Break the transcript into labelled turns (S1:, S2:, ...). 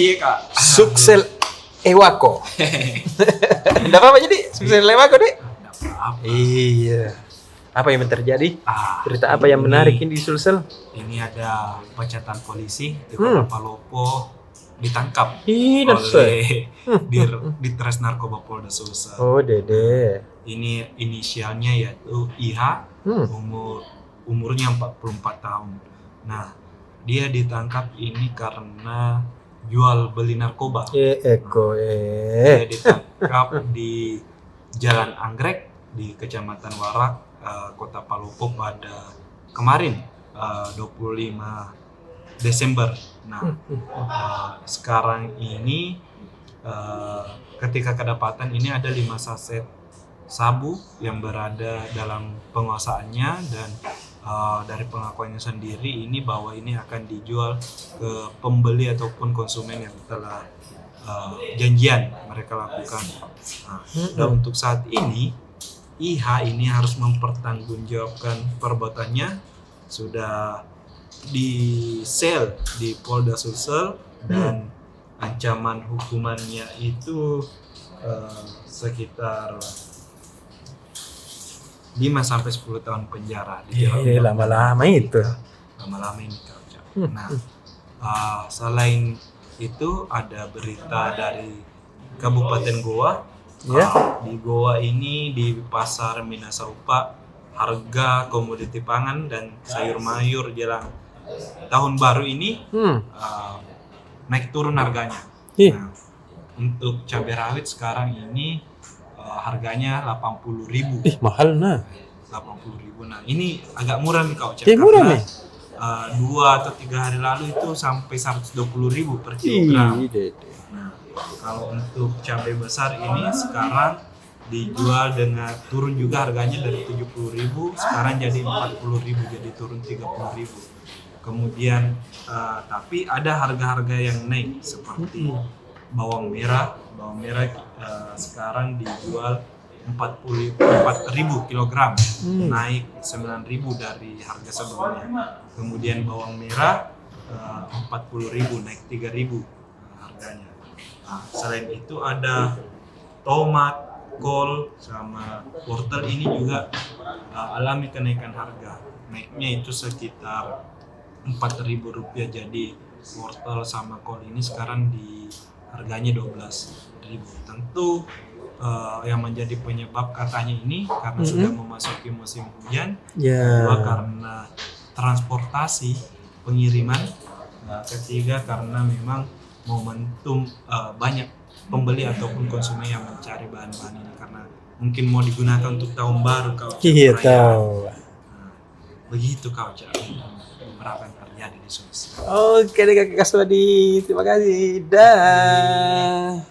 S1: Iya kak.
S2: Suksel Ewako. Enggak apa-apa jadi Suksel Ewako deh.
S1: Nggak apa-apa.
S2: Iya. Apa yang terjadi?
S1: Ah,
S2: Cerita apa yang menarik ini di Sulsel?
S1: Ini ada pecatan polisi di Kota Palopo ditangkap
S2: Ih,
S1: oleh di Tres Narkoba Polda Sulsel.
S2: Oh, Dede.
S1: Ini inisialnya yaitu IH, umurnya 44 tahun. Nah, dia ditangkap ini karena jual beli narkoba. Dia ditangkap di Jalan Anggrek di Kecamatan Warak, Kota Palopo pada kemarin 25 Desember. Nah, sekarang ini ketika kedapatan ini ada 5 saset sabu yang berada dalam penguasaannya dan dari pengakuannya sendiri ini bahwa ini akan dijual ke pembeli ataupun konsumen yang telah janjian mereka lakukan. Nah, dan untuk saat ini IH ini harus mempertanggungjawabkan perbuatannya, sudah di-sel di Polda Sulsel dan ancaman hukumannya itu sekitar 5-10 tahun penjara.
S2: Iya, lama-lama itu.
S1: Lama-lama ini Kak Ucap. Nah, selain itu ada berita dari Kabupaten Goa. Di Goa ini di pasar Minasaupa harga komoditi pangan dan sayur mayur jelang tahun baru ini naik turun harganya. Nah, untuk cabai rawit sekarang ini harganya 80.000.
S2: Mahal nah.
S1: 80.000. Nah, ini agak murah nih Kak Ucap.
S2: Murah nih.
S1: 2 atau 3 hari lalu itu sampai 120.000 per kilogram. Nah, kalau untuk cabai besar ini sekarang dijual dengan turun juga harganya dari 70.000 sekarang jadi 40.000, jadi turun 30.000. Kemudian tapi ada harga-harga yang naik seperti bawang merah sekarang dijual 4.000 kilogram, naik 9.000 dari harga sebelumnya. Kemudian bawang merah 40.000 naik 3.000 harganya. Nah, selain itu ada tomat, kol, sama wortel ini juga alami kenaikan harga. Naiknya itu sekitar Rp4.000, jadi wortel sama kol ini sekarang di harganya 12.000. Tentu yang menjadi penyebab katanya ini karena sudah memasuki musim hujan, kedua karena transportasi pengiriman, ketiga karena memang momentum banyak pembeli ataupun konsumen yang mencari bahan-bahan ini karena mungkin mau digunakan untuk tahun baru Kak Ucap.
S2: Iya tahu.
S1: Nah, begitu Kak Ucap beberapa yang terjadi di Sulsel.
S2: Oke deh Kakak Kaswadi, terima kasih. Dah.